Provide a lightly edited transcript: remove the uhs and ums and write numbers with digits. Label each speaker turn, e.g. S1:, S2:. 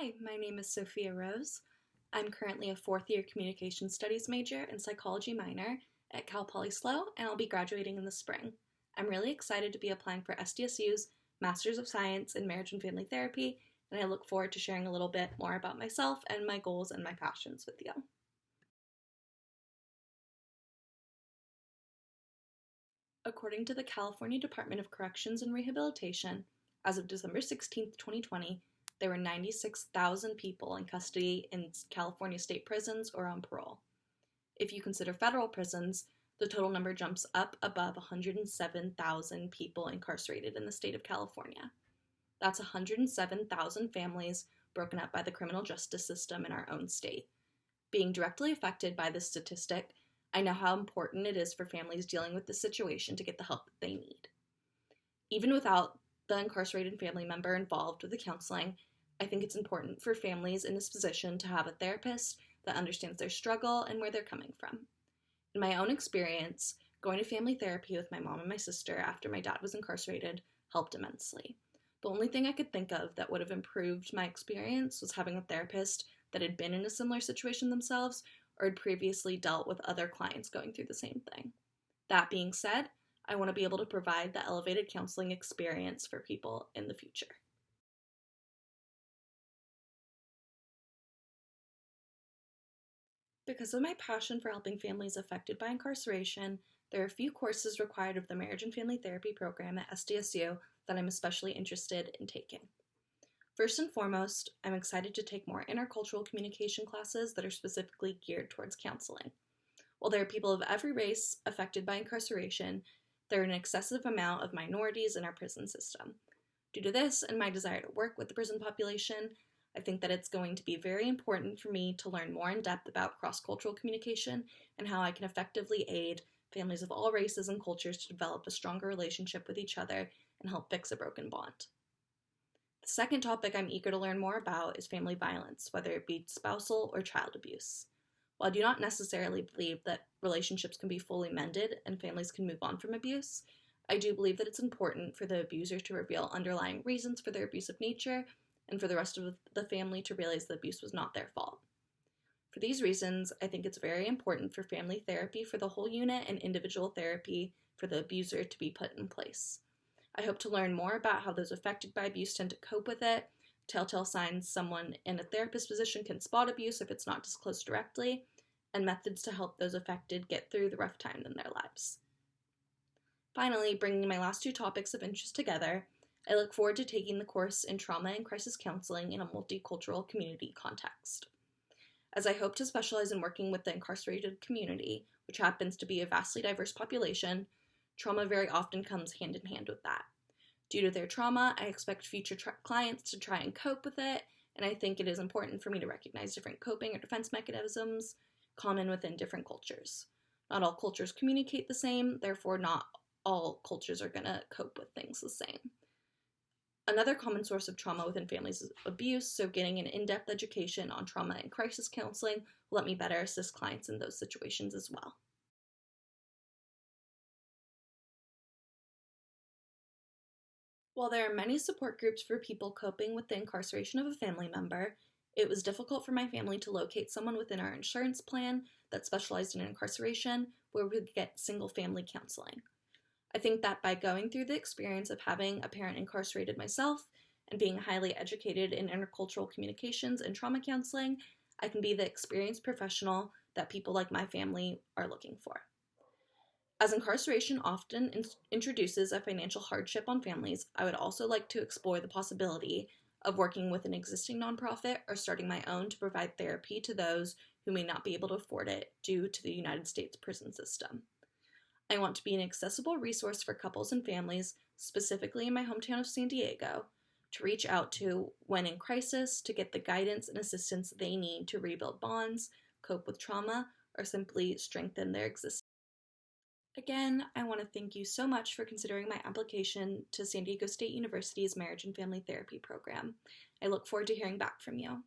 S1: Hi, my name is Sophia Rose. I'm currently a fourth-year Communication Studies major and Psychology minor at Cal Poly SLO, and I'll be graduating in the spring. I'm really excited to be applying for SDSU's Masters of Science in Marriage and Family Therapy, and I look forward to sharing a little bit more about myself and my goals and my passions with you. According to the California Department of Corrections and Rehabilitation, as of December 16, 2020, there were 96,000 people in custody in California state prisons or on parole. If you consider federal prisons, the total number jumps up above 107,000 people incarcerated in the state of California. That's 107,000 families broken up by the criminal justice system in our own state. Being directly affected by this statistic, I know how important it is for families dealing with this situation to get the help that they need. Even without the incarcerated family member involved with the counseling, I think it's important for families in this position to have a therapist that understands their struggle and where they're coming from. In my own experience, going to family therapy with my mom and my sister after my dad was incarcerated helped immensely. The only thing I could think of that would have improved my experience was having a therapist that had been in a similar situation themselves or had previously dealt with other clients going through the same thing. That being said, I want to be able to provide the elevated counseling experience for people in the future. Because of my passion for helping families affected by incarceration, there are a few courses required of the Marriage and Family Therapy program at SDSU that I'm especially interested in taking. First and foremost, I'm excited to take more intercultural communication classes that are specifically geared towards counseling. While there are people of every race affected by incarceration, there are an excessive amount of minorities in our prison system. Due to this and my desire to work with the prison population, I think that it's going to be very important for me to learn more in depth about cross-cultural communication and how I can effectively aid families of all races and cultures to develop a stronger relationship with each other and help fix a broken bond. The second topic I'm eager to learn more about is family violence, whether it be spousal or child abuse. While I do not necessarily believe that relationships can be fully mended and families can move on from abuse, I do believe that it's important for the abuser to reveal underlying reasons for their abusive nature and for the rest of the family to realize the abuse was not their fault. For these reasons, I think it's very important for family therapy for the whole unit and individual therapy for the abuser to be put in place. I hope to learn more about how those affected by abuse tend to cope with it, telltale signs someone in a therapist position can spot abuse if it's not disclosed directly, and methods to help those affected get through the rough time in their lives. Finally, bringing my last two topics of interest together, I look forward to taking the course in Trauma and Crisis Counseling in a multicultural community context. As I hope to specialize in working with the incarcerated community, which happens to be a vastly diverse population, trauma very often comes hand in hand with that. Due to their trauma, I expect future clients to try and cope with it, and I think it is important for me to recognize different coping or defense mechanisms common within different cultures. Not all cultures communicate the same, therefore not all cultures are going to cope with things the same. Another common source of trauma within families is abuse, so getting an in-depth education on trauma and crisis counseling will let me better assist clients in those situations as well. While there are many support groups for people coping with the incarceration of a family member, it was difficult for my family to locate someone within our insurance plan that specialized in incarceration where we could get single-family counseling. I think that by going through the experience of having a parent incarcerated myself and being highly educated in intercultural communications and trauma counseling, I can be the experienced professional that people like my family are looking for. As incarceration often introduces a financial hardship on families, I would also like to explore the possibility of working with an existing nonprofit or starting my own to provide therapy to those who may not be able to afford it due to the United States prison system. I want to be an accessible resource for couples and families, specifically in my hometown of San Diego, to reach out to when in crisis to get the guidance and assistance they need to rebuild bonds, cope with trauma, or simply strengthen their existence. Again, I want to thank you so much for considering my application to San Diego State University's Marriage and Family Therapy program. I look forward to hearing back from you.